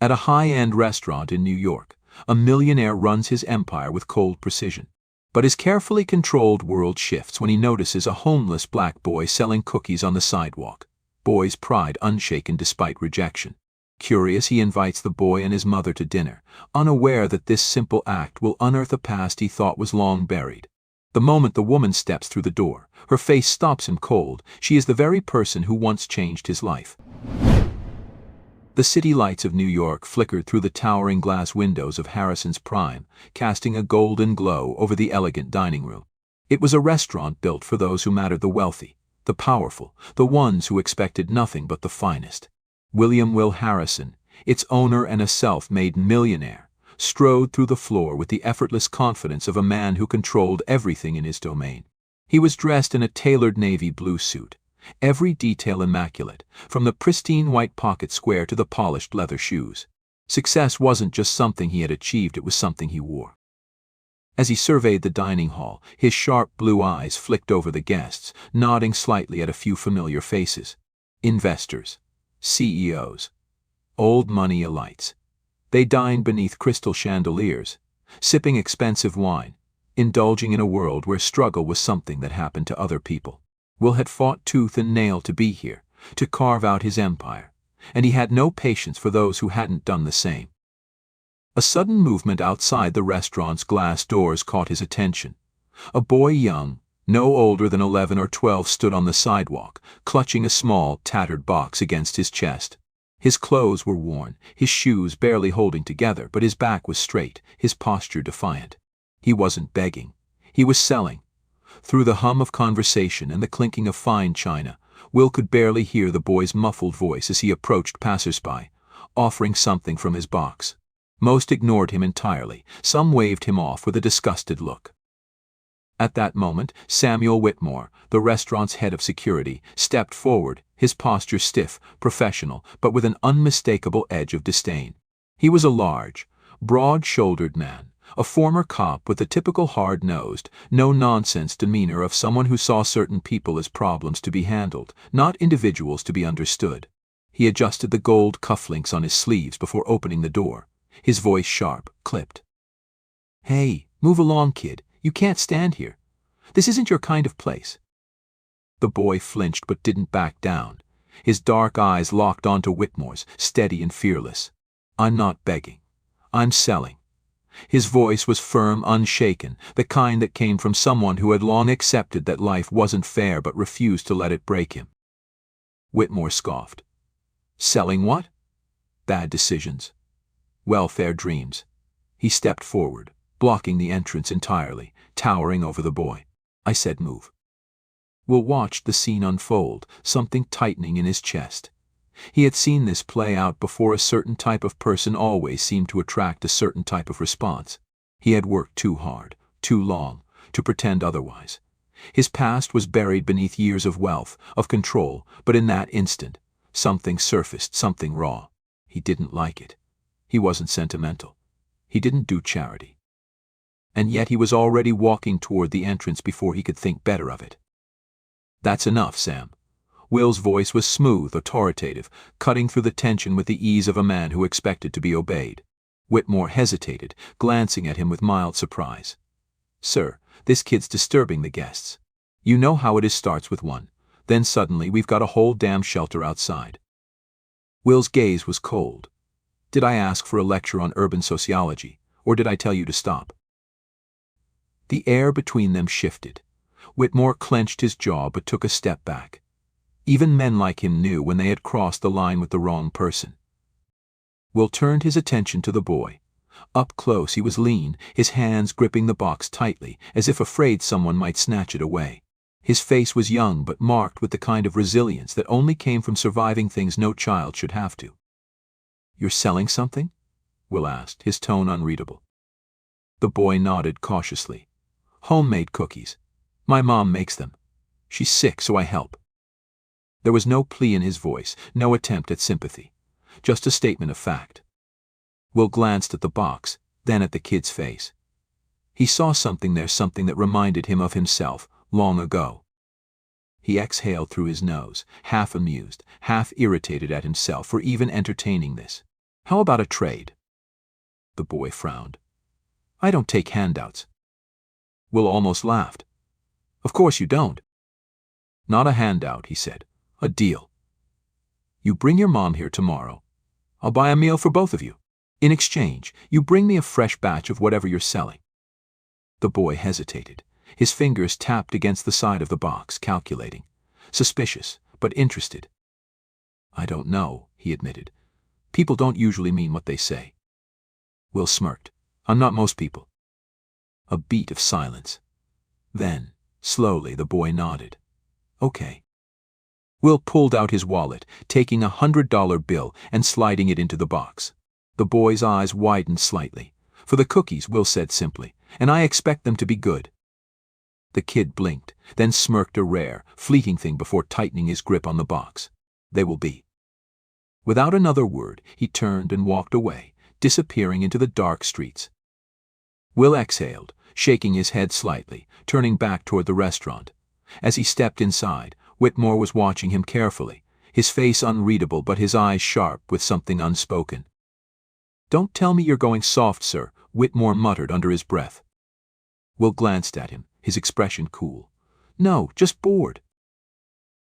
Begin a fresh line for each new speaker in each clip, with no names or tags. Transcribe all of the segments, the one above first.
At a high-end restaurant in New York, a millionaire runs his empire with cold precision. But his carefully controlled world shifts when he notices a homeless black boy selling cookies on the sidewalk. Boy's pride unshaken despite rejection. Curious, he invites the boy and his mother to dinner, unaware that this simple act will unearth a past he thought was long buried. The moment the woman steps through the door, her face stops him cold. She is the very person who once changed his life. The city lights of New York flickered through the towering glass windows of Harrison's Prime, casting a golden glow over the elegant dining room. It was a restaurant built for those who mattered: the wealthy, the powerful, the ones who expected nothing but the finest. William "Will" Harrison, its owner and a self-made millionaire, strode through the floor with the effortless confidence of a man who controlled everything in his domain. He was dressed in a tailored navy blue suit, every detail immaculate, from the pristine white pocket square to the polished leather shoes. Success wasn't just something he had achieved, it was something he wore. As he surveyed the dining hall, his sharp blue eyes flicked over the guests, nodding slightly at a few familiar faces. Investors, CEOs, old money elites. They dined beneath crystal chandeliers, sipping expensive wine, indulging in a world where struggle was something that happened to other people. Will had fought tooth and nail to be here, to carve out his empire, and he had no patience for those who hadn't done the same. A sudden movement outside the restaurant's glass doors caught his attention. A boy young, no older than 11 or 12, stood on the sidewalk, clutching a small, tattered box against his chest. His clothes were worn, his shoes barely holding together, but his back was straight, his posture defiant. He wasn't begging. He was selling. Through the hum of conversation and the clinking of fine china, Will could barely hear the boy's muffled voice as he approached passersby, offering something from his box. Most ignored him entirely, some waved him off with a disgusted look. At that moment, Samuel Whitmore, the restaurant's head of security, stepped forward, his posture stiff, professional, but with an unmistakable edge of disdain. He was a large, broad-shouldered man, a former cop with the typical hard-nosed, no-nonsense demeanor of someone who saw certain people as problems to be handled, not individuals to be understood. He adjusted the gold cufflinks on his sleeves before opening the door, his voice sharp, clipped. "Hey, move along, kid. You can't stand here. This isn't your kind of place." The boy flinched but didn't back down. His dark eyes locked onto Whitmore's, steady and fearless. "I'm not begging. I'm selling." His voice was firm, unshaken, the kind that came from someone who had long accepted that life wasn't fair but refused to let it break him. Whitmore scoffed. "Selling what?" "Bad decisions. Welfare dreams." He stepped forward, blocking the entrance entirely, towering over the boy. "I said move." Will watched the scene unfold, something tightening in his chest. He had seen this play out before. A certain type of person always seemed to attract a certain type of response. He had worked too hard, too long, to pretend otherwise. His past was buried beneath years of wealth, of control, but in that instant, something surfaced, something raw. He didn't like it. He wasn't sentimental. He didn't do charity. And yet he was already walking toward the entrance before he could think better of it. "That's enough, Sam." Will's voice was smooth, authoritative, cutting through the tension with the ease of a man who expected to be obeyed. Whitmore hesitated, glancing at him with mild surprise. "Sir, this kid's disturbing the guests. You know how it is, starts with one. Then suddenly we've got a whole damn shelter outside." Will's gaze was cold. "Did I ask for a lecture on urban sociology, or did I tell you to stop?" The air between them shifted. Whitmore clenched his jaw but took a step back. Even men like him knew when they had crossed the line with the wrong person. Will turned his attention to the boy. Up close he was lean, his hands gripping the box tightly, as if afraid someone might snatch it away. His face was young but marked with the kind of resilience that only came from surviving things no child should have to. "You're selling something?" Will asked, his tone unreadable. The boy nodded cautiously. "Homemade cookies. My mom makes them. She's sick, so I help." There was no plea in his voice, no attempt at sympathy, just a statement of fact. Will glanced at the box, then at the kid's face. He saw something there, something that reminded him of himself, long ago. He exhaled through his nose, half amused, half irritated at himself for even entertaining this. How about a trade? The boy frowned. I don't take handouts. Will almost laughed. Of course you don't. Not a handout, he said. A deal. You bring your mom here tomorrow. I'll buy a meal for both of you. In exchange, you bring me a fresh batch of whatever you're selling. The boy hesitated. His fingers tapped against the side of the box, calculating. Suspicious, but interested. I don't know, he admitted. People don't usually mean what they say. Will smirked. I'm not most people. A beat of silence. Then, slowly, the boy nodded. Okay. Will pulled out his wallet, taking a $100 bill and sliding it into the box. The boy's eyes widened slightly. For the cookies, Will said simply, and I expect them to be good. The kid blinked, then smirked a rare, fleeting thing before tightening his grip on the box. They will be. Without another word, he turned and walked away, disappearing into the dark streets. Will exhaled, shaking his head slightly, turning back toward the restaurant. As he stepped inside, Whitmore was watching him carefully, his face unreadable but his eyes sharp with something unspoken. Don't tell me you're going soft, sir, Whitmore muttered under his breath. Will glanced at him, his expression cool. No, just bored.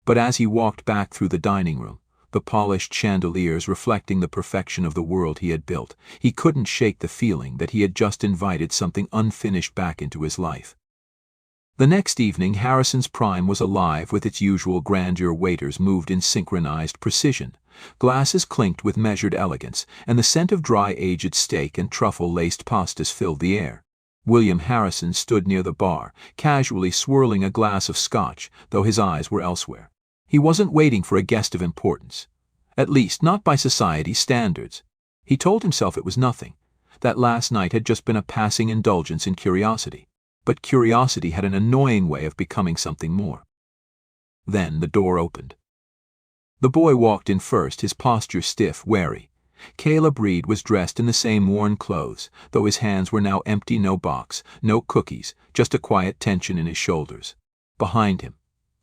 But as he walked back through the dining room, the polished chandeliers reflecting the perfection of the world he had built, he couldn't shake the feeling that he had just invited something unfinished back into his life. The next evening, Harrison's Prime was alive with its usual grandeur. Waiters moved in synchronized precision. Glasses clinked with measured elegance, and the scent of dry aged steak and truffle-laced pastas filled the air. William Harrison stood near the bar, casually swirling a glass of scotch, though his eyes were elsewhere. He wasn't waiting for a guest of importance. At least, not by society's standards. He told himself it was nothing, that last night had just been a passing indulgence in curiosity. But curiosity had an annoying way of becoming something more. Then the door opened. The boy walked in first, his posture stiff, wary. Caleb Reed was dressed in the same worn clothes, though his hands were now empty. No box, no cookies, just a quiet tension in his shoulders. Behind him,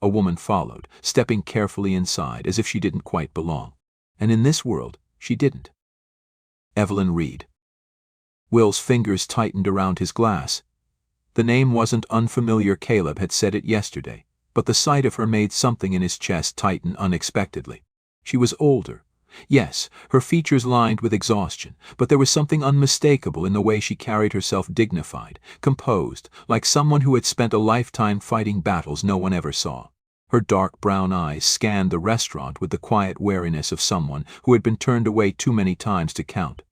a woman followed, stepping carefully inside as if she didn't quite belong. And in this world, she didn't. Evelyn Reed. Will's fingers tightened around his glass. The name wasn't unfamiliar. Caleb had said it yesterday, but the sight of her made something in his chest tighten unexpectedly. She was older. Yes, her features lined with exhaustion, but there was something unmistakable in the way she carried herself, dignified, composed, like someone who had spent a lifetime fighting battles no one ever saw. Her dark brown eyes scanned the restaurant with the quiet wariness of someone who had been turned away too many times to count.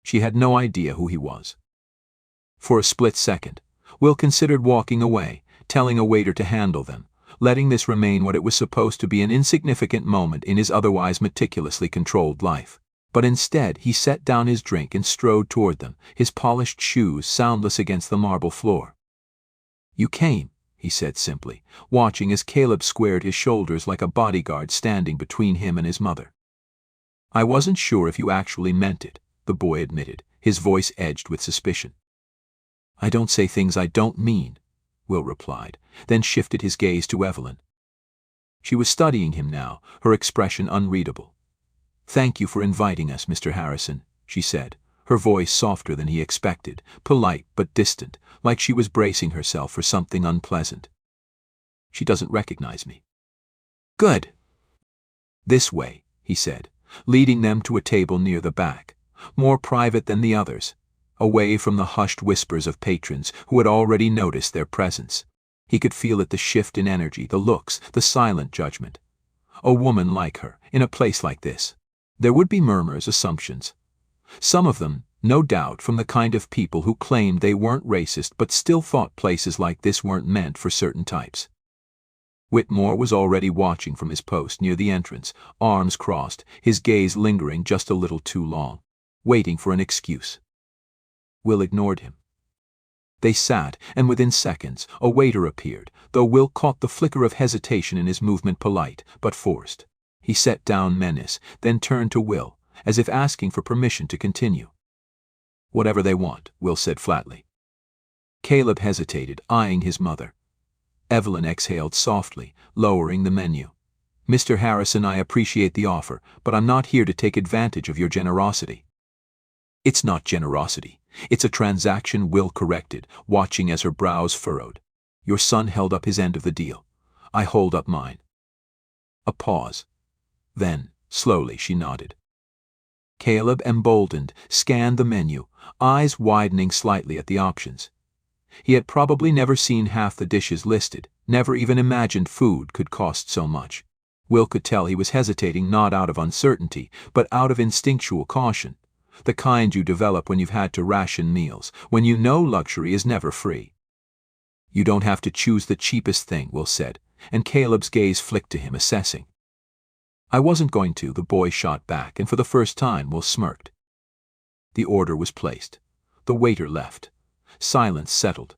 She had no idea who he was. For a split second, Will considered walking away, telling a waiter to handle them, letting this remain what it was supposed to be, an insignificant moment in his otherwise meticulously controlled life. But instead, he set down his drink and strode toward them, his polished shoes soundless against the marble floor. You came, he said simply, watching as Caleb squared his shoulders like a bodyguard standing between him and his mother. I wasn't sure if you actually meant it, the boy admitted, his voice edged with suspicion. I don't say things I don't mean, Will replied, then shifted his gaze to Evelyn. She was studying him now, her expression unreadable. Thank you for inviting us, Mr. Harrison, she said, her voice softer than he expected, polite but distant, like she was bracing herself for something unpleasant. She doesn't recognize me. Good. This way, he said, leading them to a table near the back, more private than the others, away from the hushed whispers of patrons who had already noticed their presence. He could feel it, the shift in energy, the looks, the silent judgment. A woman like her, in a place like this. There would be murmurs, assumptions. Some of them, no doubt, from the kind of people who claimed they weren't racist but still thought places like this weren't meant for certain types. Whitmore was already watching from his post near the entrance, arms crossed, his gaze lingering just a little too long, waiting for an excuse. Will ignored him. They sat, and within seconds, a waiter appeared, though Will caught the flicker of hesitation in his movement, polite, but forced. He set down menace, then turned to Will, as if asking for permission to continue. Whatever they want, Will said flatly. Caleb hesitated, eyeing his mother. Evelyn exhaled softly, lowering the menu. Mr. Harrison, I appreciate the offer, but I'm not here to take advantage of your generosity. It's not generosity. It's a transaction, Will corrected, watching as her brows furrowed. Your son held up his end of the deal. I hold up mine. A pause. Then, slowly, she nodded. Caleb, emboldened, scanned the menu, eyes widening slightly at the options. He had probably never seen half the dishes listed, never even imagined food could cost so much. Will could tell he was hesitating not out of uncertainty, but out of instinctual caution, the kind you develop when you've had to ration meals, when you know luxury is never free. You don't have to choose the cheapest thing, Will said, and Caleb's gaze flicked to him, assessing. I wasn't going to, the boy shot back, and for the first time Will smirked. The order was placed. The waiter left. Silence settled.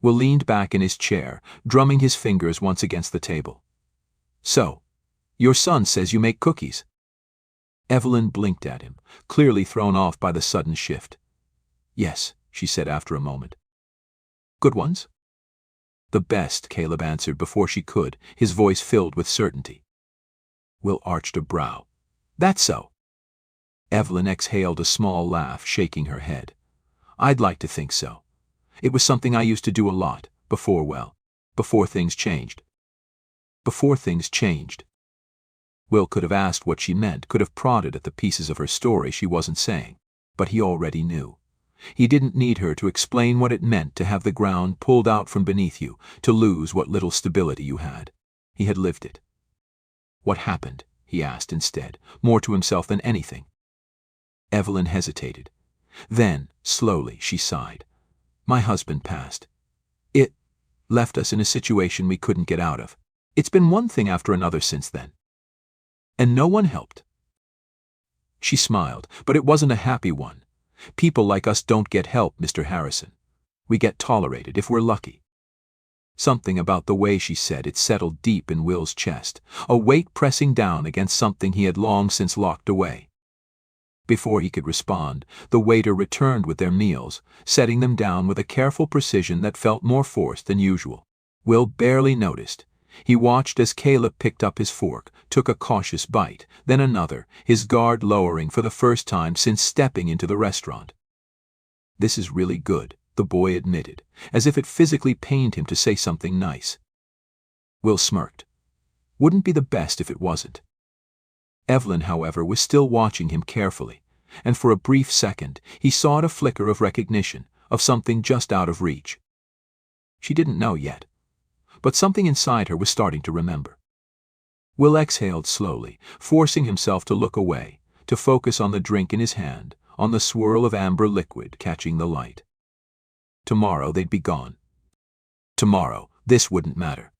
Will leaned back in his chair, drumming his fingers once against the table. So, your son says you make cookies. Evelyn blinked at him, clearly thrown off by the sudden shift. Yes, she said after a moment. Good ones? The best, Caleb answered before she could, his voice filled with certainty. Will arched a brow. That's so. Evelyn exhaled a small laugh, shaking her head. I'd like to think so. It was something I used to do a lot, before things changed. Before things changed. Will could have asked what she meant, could have prodded at the pieces of her story she wasn't saying, but he already knew. He didn't need her to explain what it meant to have the ground pulled out from beneath you, to lose what little stability you had. He had lived it. What happened? He asked instead, more to himself than anything. Evelyn hesitated. Then, slowly, she sighed. My husband passed. It left us in a situation we couldn't get out of. It's been one thing after another since then. And no one helped. She smiled, but it wasn't a happy one. People like us don't get help, Mr. Harrison. We get tolerated if we're lucky. Something about the way she said it settled deep in Will's chest, a weight pressing down against something he had long since locked away. Before he could respond, the waiter returned with their meals, setting them down with a careful precision that felt more forced than usual. Will barely noticed. He watched as Caleb picked up his fork, took a cautious bite, then another, his guard lowering for the first time since stepping into the restaurant. This is really good, the boy admitted, as if it physically pained him to say something nice. Will smirked. Wouldn't be the best if it wasn't. Evelyn, however, was still watching him carefully, and for a brief second he saw a flicker of recognition, of something just out of reach. She didn't know yet, but something inside her was starting to remember. Will exhaled slowly, forcing himself to look away, to focus on the drink in his hand, on the swirl of amber liquid catching the light. Tomorrow they'd be gone. Tomorrow this wouldn't matter.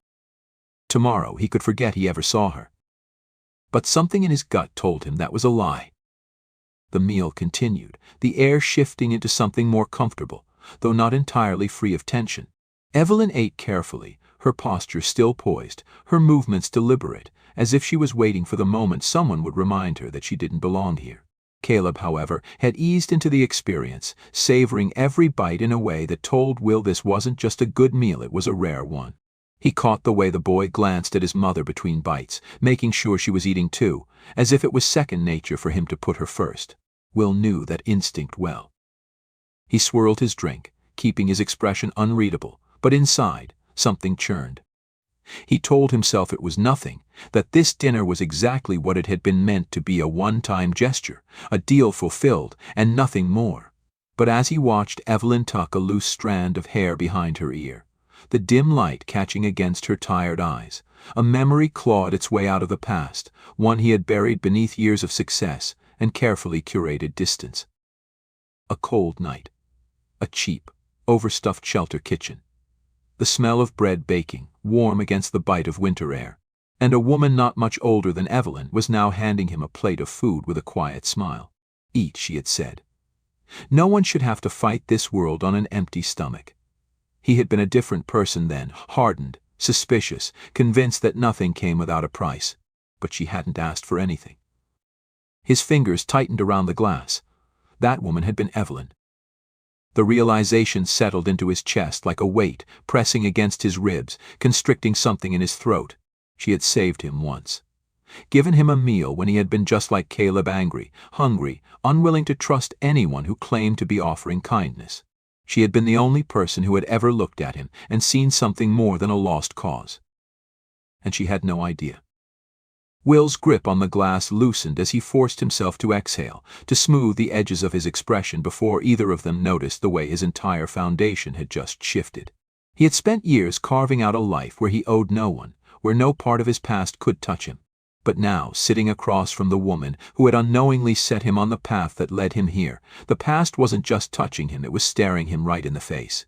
Tomorrow he could forget he ever saw her. But something in his gut told him that was a lie. The meal continued, the air shifting into something more comfortable, though not entirely free of tension. Evelyn ate carefully, her posture still poised, her movements deliberate, as if she was waiting for the moment someone would remind her that she didn't belong here. Caleb, however, had eased into the experience, savoring every bite in a way that told Will this wasn't just a good meal, it was a rare one. He caught the way the boy glanced at his mother between bites, making sure she was eating too, as if it was second nature for him to put her first. Will knew that instinct well. He swirled his drink, keeping his expression unreadable, but inside, something churned. He told himself it was nothing, that this dinner was exactly what it had been meant to be, a one-time gesture, a deal fulfilled, and nothing more. But as he watched Evelyn tuck a loose strand of hair behind her ear, the dim light catching against her tired eyes, a memory clawed its way out of the past, one he had buried beneath years of success and carefully curated distance. A cold night. A cheap, overstuffed shelter kitchen. The smell of bread baking, warm against the bite of winter air. And a woman not much older than Evelyn was now handing him a plate of food with a quiet smile. Eat, she had said. No one should have to fight this world on an empty stomach. He had been a different person then, hardened, suspicious, convinced that nothing came without a price. But she hadn't asked for anything. His fingers tightened around the glass. That woman had been Evelyn. The realization settled into his chest like a weight, pressing against his ribs, constricting something in his throat. She had saved him once. Given him a meal when he had been just like Caleb, angry, hungry, unwilling to trust anyone who claimed to be offering kindness. She had been the only person who had ever looked at him and seen something more than a lost cause. And she had no idea. Will's grip on the glass loosened as he forced himself to exhale, to smooth the edges of his expression before either of them noticed the way his entire foundation had just shifted. He had spent years carving out a life where he owed no one, where no part of his past could touch him. But now, sitting across from the woman who had unknowingly set him on the path that led him here, the past wasn't just touching him, it was staring him right in the face.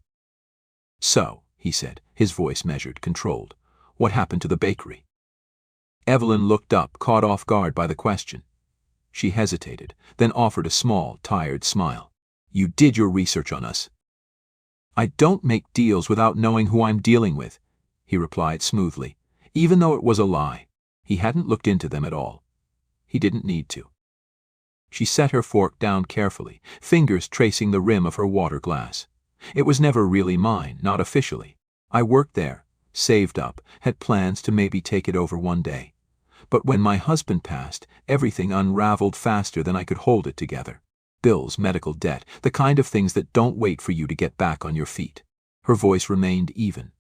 "So," he said, his voice measured, controlled, "what happened to the bakery?" Evelyn looked up, caught off guard by the question. She hesitated, then offered a small, tired smile. "You did your research on us." "I don't make deals without knowing who I'm dealing with," he replied smoothly, even though it was a lie. He hadn't looked into them at all. He didn't need to. She set her fork down carefully, fingers tracing the rim of her water glass. "It was never really mine, not officially. I worked there, saved up, had plans to maybe take it over one day. But when my husband passed, everything unraveled faster than I could hold it together. Bills, medical debt, the kind of things that don't wait for you to get back on your feet." Her voice remained even.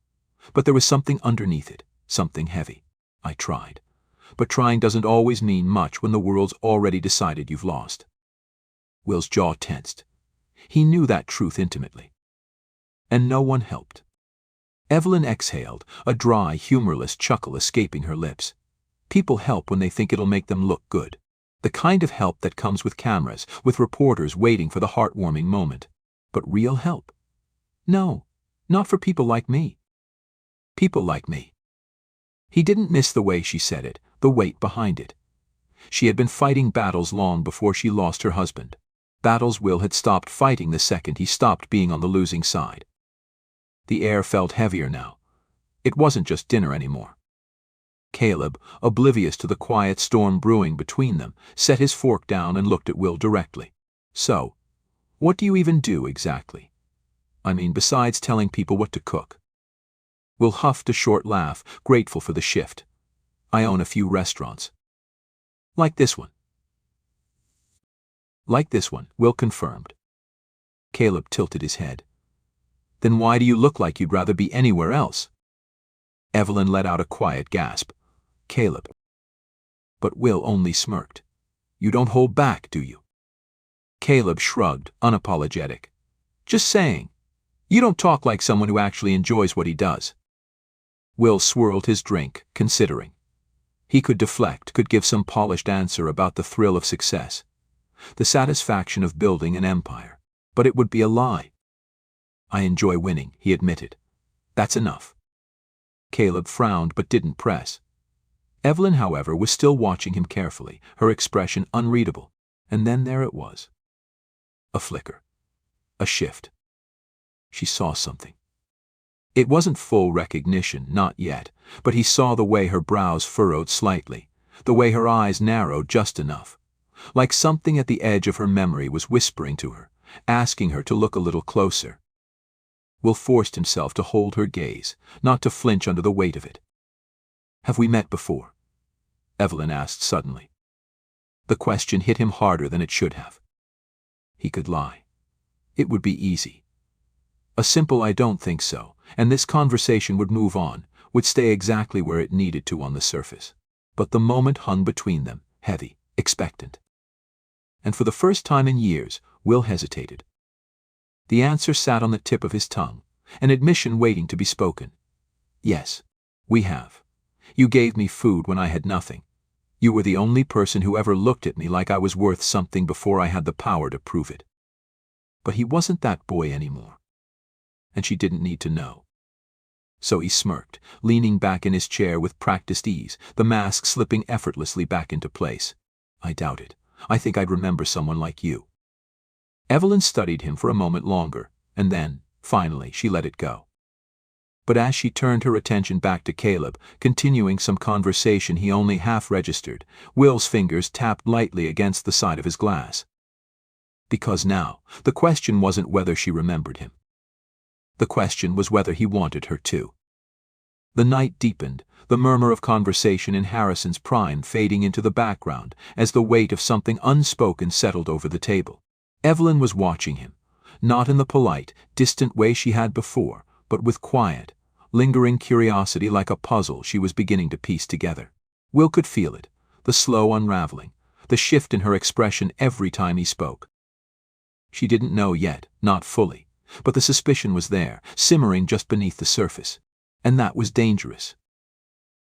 But there was something underneath it, something heavy. "I tried. But trying doesn't always mean much when the world's already decided you've lost." Will's jaw tensed. He knew that truth intimately. And no one helped. Evelyn exhaled, a dry, humorless chuckle escaping her lips. People help when they think it'll make them look good. The kind of help that comes with cameras, with reporters waiting for the heartwarming moment. But real help? No, not for people like me. People like me. He didn't miss the way she said it, the weight behind it. She had been fighting battles long before she lost her husband. Battles Will had stopped fighting the second he stopped being on the losing side. The air felt heavier now. It wasn't just dinner anymore. Caleb, oblivious to the quiet storm brewing between them, set his fork down and looked at Will directly. "So, what do you even do exactly? I mean, besides telling people what to cook?" Will huffed a short laugh, grateful for the shift. "I own a few restaurants." "Like this one?" "Like this one," Will confirmed. Caleb tilted his head. "Then why do you look like you'd rather be anywhere else?" Evelyn let out a quiet gasp. "Caleb." But Will only smirked. "You don't hold back, do you?" Caleb shrugged, unapologetic. "Just saying. You don't talk like someone who actually enjoys what he does." Will swirled his drink, considering. He could deflect, could give some polished answer about the thrill of success, the satisfaction of building an empire, but it would be a lie. "I enjoy winning," he admitted. "That's enough." Caleb frowned but didn't press. Evelyn, however, was still watching him carefully, her expression unreadable, and then there it was. A flicker. A shift. She saw something. It wasn't full recognition, not yet, but he saw the way her brows furrowed slightly, the way her eyes narrowed just enough. Like something at the edge of her memory was whispering to her, asking her to look a little closer. Will forced himself to hold her gaze, not to flinch under the weight of it. "Have we met before?" Evelyn asked suddenly. The question hit him harder than it should have. He could lie. It would be easy. A simple "I don't think so," and this conversation would move on, would stay exactly where it needed to on the surface. But the moment hung between them, heavy, expectant. And for the first time in years, Will hesitated. The answer sat on the tip of his tongue, an admission waiting to be spoken. "Yes, we have. You gave me food when I had nothing. You were the only person who ever looked at me like I was worth something before I had the power to prove it." But he wasn't that boy anymore. And she didn't need to know. So he smirked, leaning back in his chair with practiced ease, the mask slipping effortlessly back into place. "I doubt it. I think I'd remember someone like you." Evelyn studied him for a moment longer, and then, finally, she let it go. But as she turned her attention back to Caleb, continuing some conversation he only half registered, Will's fingers tapped lightly against the side of his glass. Because now, the question wasn't whether she remembered him. The question was whether he wanted her to. The night deepened, the murmur of conversation in Harrison's prime fading into the background as the weight of something unspoken settled over the table. Evelyn was watching him, not in the polite, distant way she had before, but with quiet, lingering curiosity like a puzzle she was beginning to piece together. Will could feel it, the slow unraveling, the shift in her expression every time he spoke. She didn't know yet, not fully, but the suspicion was there, simmering just beneath the surface. And that was dangerous.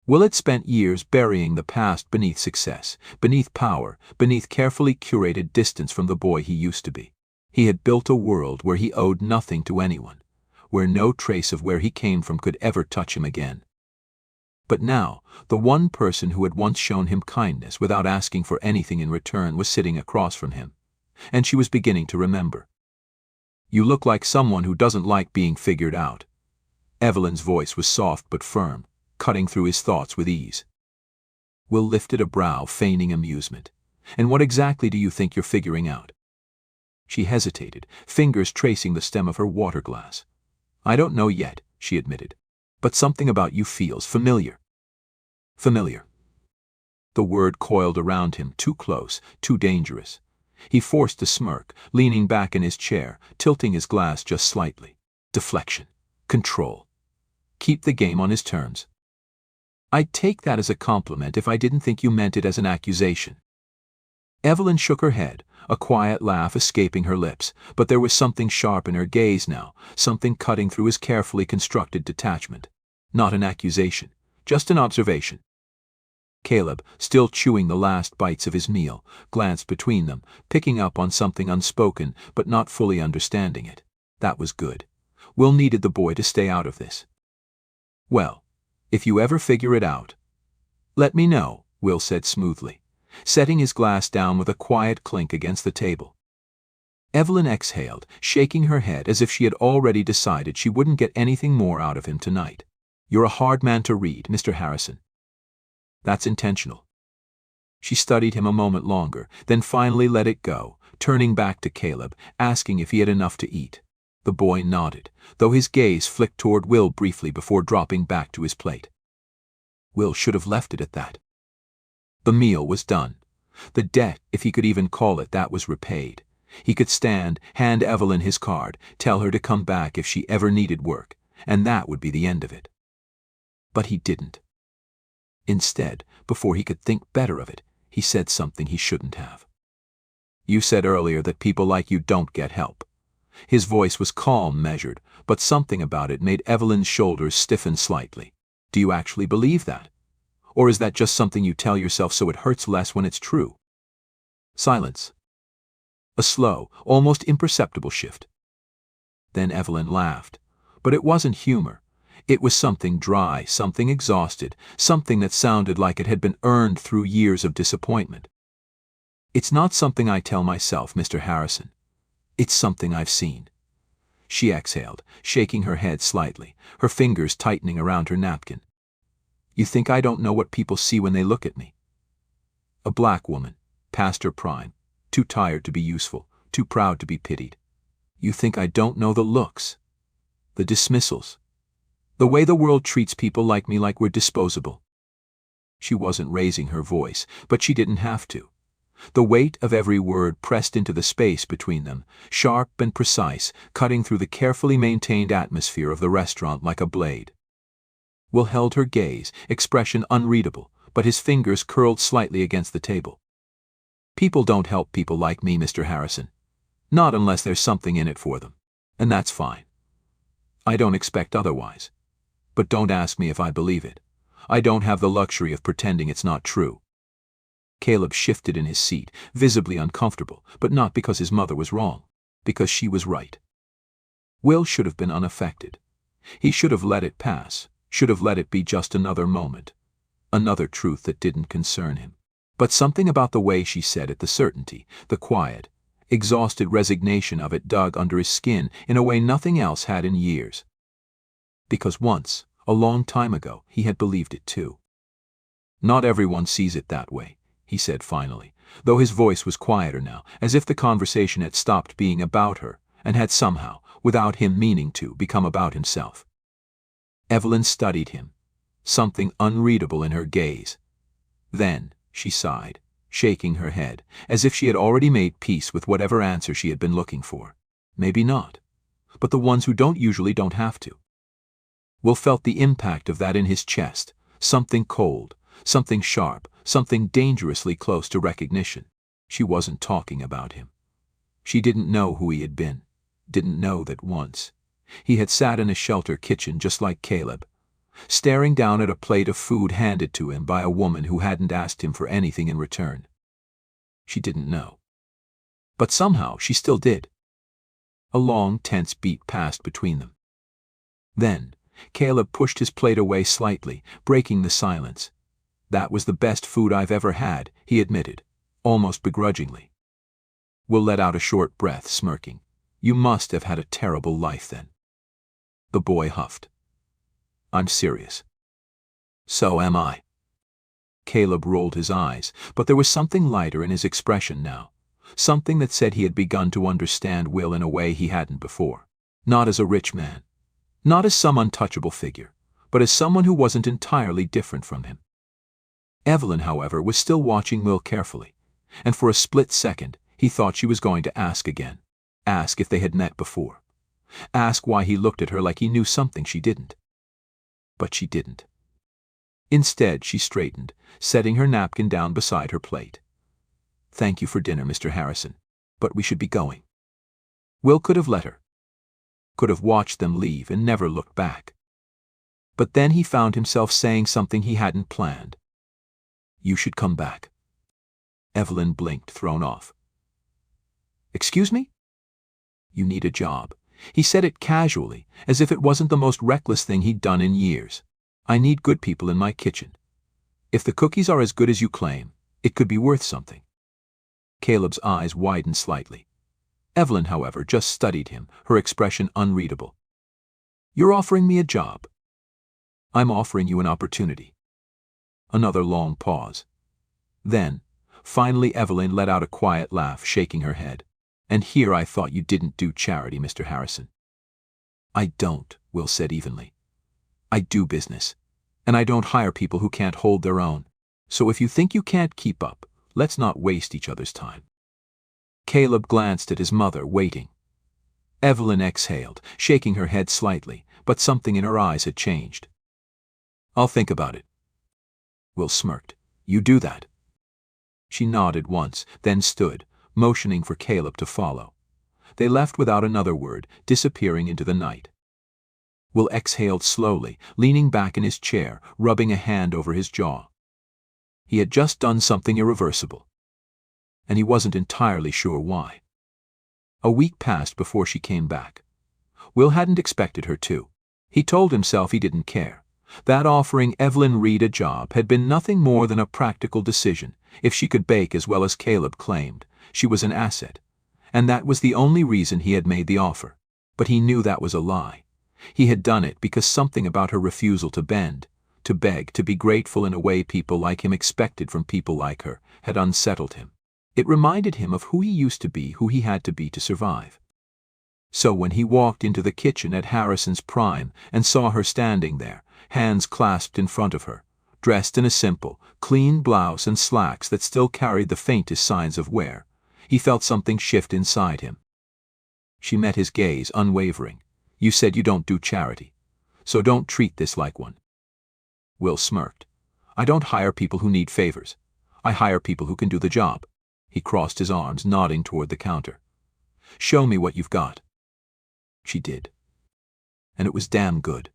Will had spent years burying the past beneath success, beneath power, beneath carefully curated distance from the boy he used to be. He had built a world where he owed nothing to anyone, where no trace of where he came from could ever touch him again. But now, the one person who had once shown him kindness without asking for anything in return was sitting across from him, and she was beginning to remember. "You look like someone who doesn't like being figured out." Evelyn's voice was soft but firm, cutting through his thoughts with ease. Will lifted a brow, feigning amusement. "And what exactly do you think you're figuring out?" She hesitated, fingers tracing the stem of her water glass. "I don't know yet," she admitted. "But something about you feels familiar." Familiar. The word coiled around him, too close, too dangerous. He forced a smirk, leaning back in his chair, tilting his glass just slightly. Deflection. Control. Keep the game on his terms. "I'd take that as a compliment if I didn't think you meant it as an accusation." Evelyn shook her head, a quiet laugh escaping her lips, but there was something sharp in her gaze now, something cutting through his carefully constructed detachment. Not an accusation, just an observation. Caleb, still chewing the last bites of his meal, glanced between them, picking up on something unspoken but not fully understanding it. That was good. Will needed the boy to stay out of this. "Well, if you ever figure it out, let me know," Will said smoothly, setting his glass down with a quiet clink against the table. Evelyn exhaled, shaking her head as if she had already decided she wouldn't get anything more out of him tonight. "You're a hard man to read, Mr. Harrison." "That's intentional." She studied him a moment longer, then finally let it go, turning back to Caleb, asking if he had enough to eat. The boy nodded, though his gaze flicked toward Will briefly before dropping back to his plate. Will should have left it at that. The meal was done. The debt, if he could even call it that, was repaid. He could stand, hand Evelyn his card, tell her to come back if she ever needed work, and that would be the end of it. But he didn't. Instead, before he could think better of it, he said something he shouldn't have. "You said earlier that people like you don't get help." His voice was calm, measured, but something about it made Evelyn's shoulders stiffen slightly. "Do you actually believe that? Or is that just something you tell yourself so it hurts less when it's true?" Silence. A slow, almost imperceptible shift. Then Evelyn laughed. But it wasn't humor. It was something dry, something exhausted, something that sounded like it had been earned through years of disappointment. "It's not something I tell myself, Mr. Harrison. It's something I've seen." She exhaled, shaking her head slightly, her fingers tightening around her napkin. "You think I don't know what people see when they look at me?" A black woman, past her prime, too tired to be useful, too proud to be pitied. "You think I don't know the looks, the dismissals, the way the world treats people like me like we're disposable." She wasn't raising her voice, but she didn't have to. The weight of every word pressed into the space between them, sharp and precise, cutting through the carefully maintained atmosphere of the restaurant like a blade. Will held her gaze, expression unreadable, but his fingers curled slightly against the table. "People don't help people like me, Mr. Harrison. Not unless there's something in it for them. And that's fine. I don't expect otherwise. But don't ask me if I believe it. I don't have the luxury of pretending it's not true." Caleb shifted in his seat, visibly uncomfortable, but not because his mother was wrong, because she was right. Will should have been unaffected. He should have let it pass, should have let it be just another moment, another truth that didn't concern him. But something about the way she said it, the certainty, the quiet, exhausted resignation of it dug under his skin in a way nothing else had in years. Because once, a long time ago, he had believed it too. "Not everyone sees it that way," he said finally, though his voice was quieter now, as if the conversation had stopped being about her and had somehow, without him meaning to, become about himself. Evelyn studied him, something unreadable in her gaze. Then she sighed, shaking her head, as if she had already made peace with whatever answer she had been looking for. Maybe not, but the ones who don't have to. Will felt the impact of that in his chest, something cold, something sharp, something dangerously close to recognition. She wasn't talking about him. She didn't know who he had been, didn't know that once he had sat in a shelter kitchen just like Caleb, staring down at a plate of food handed to him by a woman who hadn't asked him for anything in return. She didn't know. But somehow she still did. A long, tense beat passed between them. Then Caleb pushed his plate away slightly, breaking the silence. "That was the best food I've ever had," he admitted, almost begrudgingly. Will let out a short breath, smirking. "You must have had a terrible life then." The boy huffed. "I'm serious." "So am I." Caleb rolled his eyes, but there was something lighter in his expression now, something that said he had begun to understand Will in a way he hadn't before. Not as a rich man, not as some untouchable figure, but as someone who wasn't entirely different from him. Evelyn, however, was still watching Will carefully, and for a split second he thought she was going to ask again, ask if they had met before, ask why he looked at her like he knew something she didn't. But she didn't. Instead, she straightened, setting her napkin down beside her plate. "Thank you for dinner, Mr. Harrison, but we should be going." Will could have let her, could have watched them leave and never looked back. But then he found himself saying something he hadn't planned. "You should come back." Evelyn blinked, thrown off. "Excuse me?" "You need a job." He said it casually, as if it wasn't the most reckless thing he'd done in years. "I need good people in my kitchen. If the cookies are as good as you claim, it could be worth something." Caleb's eyes widened slightly. Evelyn, however, just studied him, her expression unreadable. "You're offering me a job?" "I'm offering you an opportunity." Another long pause. Then, finally, Evelyn let out a quiet laugh, shaking her head. "And here I thought you didn't do charity, Mr. Harrison." "I don't," Will said evenly. "I do business, and I don't hire people who can't hold their own. So if you think you can't keep up, let's not waste each other's time." Caleb glanced at his mother, waiting. Evelyn exhaled, shaking her head slightly, but something in her eyes had changed. "I'll think about it." Will smirked. "You do that." She nodded once, then stood, motioning for Caleb to follow. They left without another word, disappearing into the night. Will exhaled slowly, leaning back in his chair, rubbing a hand over his jaw. He had just done something irreversible, and he wasn't entirely sure why. A week passed before she came back. Will hadn't expected her to. He told himself he didn't care. That offering Evelyn Reed a job had been nothing more than a practical decision. If she could bake as well as Caleb claimed, she was an asset, and that was the only reason he had made the offer. But he knew that was a lie. He had done it because something about her refusal to bend, to beg, to be grateful in a way people like him expected from people like her, had unsettled him. It reminded him of who he used to be, who he had to be to survive. So when he walked into the kitchen at Harrison's prime and saw her standing there, hands clasped in front of her, dressed in a simple, clean blouse and slacks that still carried the faintest signs of wear, he felt something shift inside him. She met his gaze, unwavering. "You said you don't do charity, so don't treat this like one." Will smirked. "I don't hire people who need favors. I hire people who can do the job." He crossed his arms, nodding toward the counter. "Show me what you've got." She did. And it was damn good.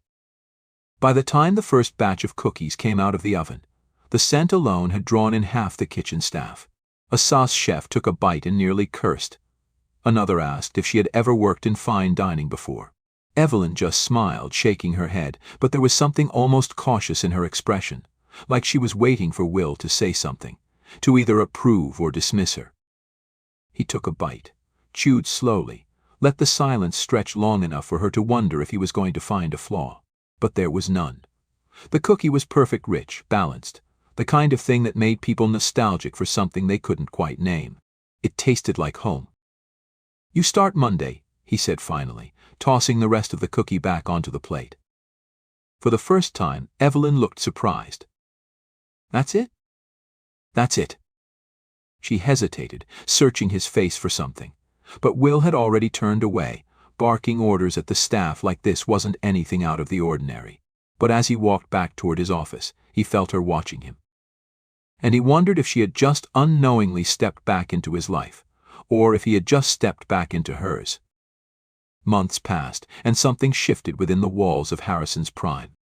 By the time the first batch of cookies came out of the oven, the scent alone had drawn in half the kitchen staff. A sauce chef took a bite and nearly cursed. Another asked if she had ever worked in fine dining before. Evelyn just smiled, shaking her head, but there was something almost cautious in her expression, like she was waiting for Will to say something, to either approve or dismiss her. He took a bite, chewed slowly, let the silence stretch long enough for her to wonder if he was going to find a flaw. But there was none. The cookie was perfect, rich, balanced, the kind of thing that made people nostalgic for something they couldn't quite name. It tasted like home. "You start Monday," he said finally, tossing the rest of the cookie back onto the plate. For the first time, Evelyn looked surprised. "That's it?" "That's it." She hesitated, searching his face for something. But Will had already turned away, barking orders at the staff like this wasn't anything out of the ordinary. But as he walked back toward his office, he felt her watching him. And he wondered if she had just unknowingly stepped back into his life, or if he had just stepped back into hers. Months passed, and something shifted within the walls of Harrison's prime.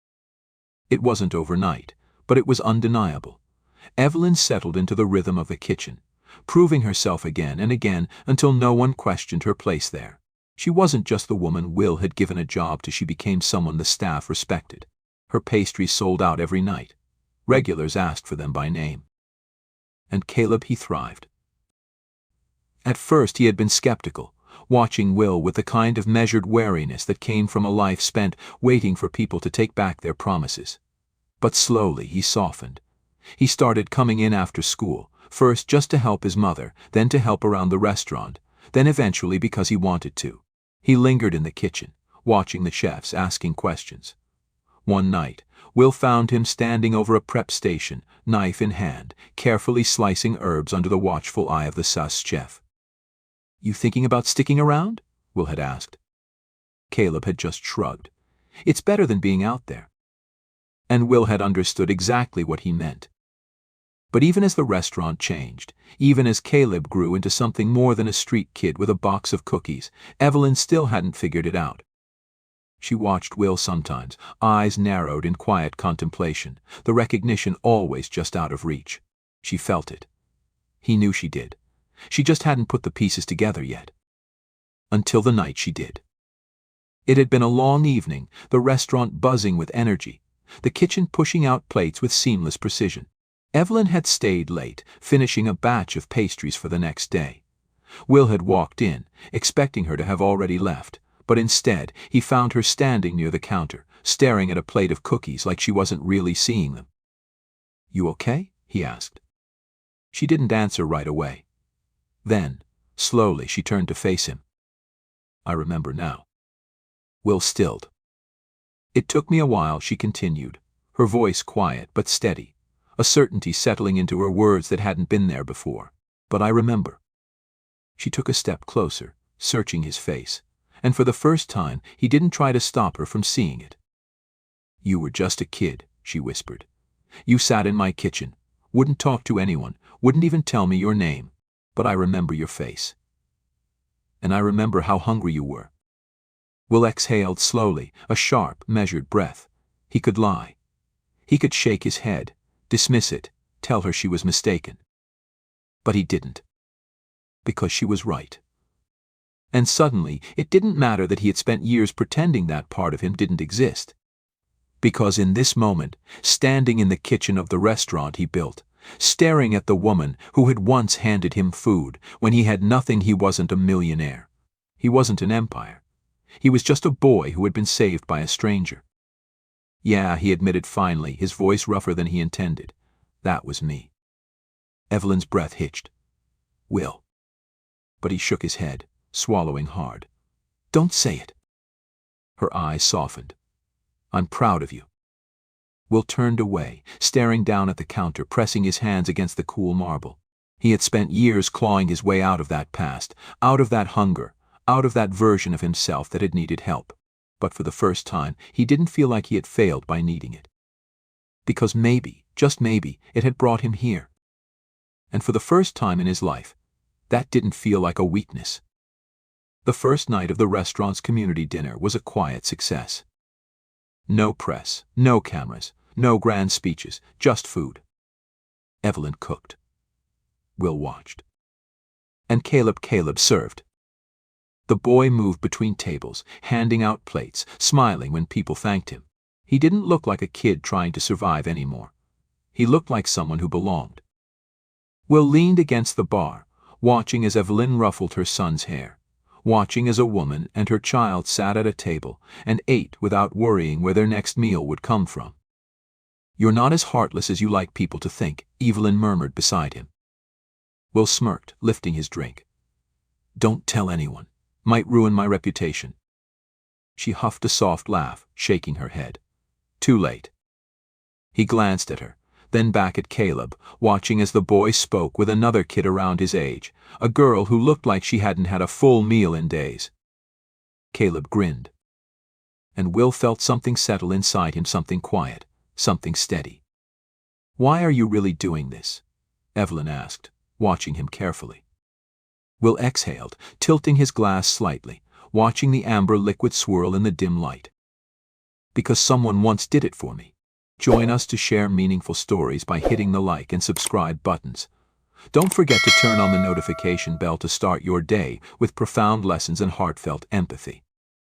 It wasn't overnight, but it was undeniable. Evelyn settled into the rhythm of the kitchen, proving herself again and again until no one questioned her place there. She wasn't just the woman Will had given a job to, she became someone the staff respected. Her pastries sold out every night. Regulars asked for them by name. And Caleb, he thrived. At first he had been skeptical, watching Will with the kind of measured wariness that came from a life spent waiting for people to take back their promises. But slowly he softened. He started coming in after school, first just to help his mother, then to help around the restaurant, then eventually because he wanted to. He lingered in the kitchen, watching the chefs, asking questions. One night, Will found him standing over a prep station, knife in hand, carefully slicing herbs under the watchful eye of the sus chef. "You thinking about sticking around?" Will had asked. Caleb had just shrugged. "It's better than being out there." And Will had understood exactly what he meant. But even as the restaurant changed, even as Caleb grew into something more than a street kid with a box of cookies, Evelyn still hadn't figured it out. She watched Will sometimes, eyes narrowed in quiet contemplation, the recognition always just out of reach. She felt it. He knew she did. She just hadn't put the pieces together yet. Until the night she did. It had been a long evening, the restaurant buzzing with energy, the kitchen pushing out plates with seamless precision. Evelyn had stayed late, finishing a batch of pastries for the next day. Will had walked in, expecting her to have already left, but instead he found her standing near the counter, staring at a plate of cookies like she wasn't really seeing them. "You okay?" he asked. She didn't answer right away. Then, slowly, she turned to face him. "I remember now." Will stilled. "It took me a while," she continued, her voice quiet but steady, a certainty settling into her words that hadn't been there before. "But I remember." She took a step closer, searching his face, and for the first time he didn't try to stop her from seeing it. "You were just a kid," she whispered. "You sat in my kitchen, wouldn't talk to anyone, wouldn't even tell me your name. But I remember your face. And I remember how hungry you were." Will exhaled slowly, a sharp, measured breath. He could lie. He could shake his head, dismiss it, tell her she was mistaken. But he didn't. Because she was right. And suddenly, it didn't matter that he had spent years pretending that part of him didn't exist. Because in this moment, standing in the kitchen of the restaurant he built, staring at the woman who had once handed him food when he had nothing, he wasn't a millionaire. He wasn't an empire. He was just a boy who had been saved by a stranger. "Yeah," he admitted finally, his voice rougher than he intended. "That was me." Evelyn's breath hitched. "Will." But he shook his head, swallowing hard. "Don't say it." Her eyes softened. "I'm proud of you." Will turned away, staring down at the counter, pressing his hands against the cool marble. He had spent years clawing his way out of that past, out of that hunger, out of that version of himself that had needed help. But for the first time, he didn't feel like he had failed by needing it. Because maybe, just maybe, it had brought him here. And for the first time in his life, that didn't feel like a weakness. The first night of the restaurant's community dinner was a quiet success. No press, no cameras, no grand speeches, just food. Evelyn cooked. Will watched. And Caleb served. The boy moved between tables, handing out plates, smiling when people thanked him. He didn't look like a kid trying to survive anymore. He looked like someone who belonged. Will leaned against the bar, watching as Evelyn ruffled her son's hair, watching as a woman and her child sat at a table and ate without worrying where their next meal would come from. "You're not as heartless as you like people to think," Evelyn murmured beside him. Will smirked, lifting his drink. "Don't tell anyone. Might ruin my reputation." She huffed a soft laugh, shaking her head. Too late. He glanced at her, then back at Caleb, watching as the boy spoke with another kid around his age, a girl who looked like she hadn't had a full meal in days. Caleb grinned. And Will felt something settle inside him, something quiet, something steady. "Why are you really doing this?" Evelyn asked, watching him carefully. Will exhaled, tilting his glass slightly, watching the amber liquid swirl in the dim light. "Because someone once did it for me." Join us to share meaningful stories by hitting the like and subscribe buttons. Don't forget to turn on the notification bell to start your day with profound lessons and heartfelt empathy.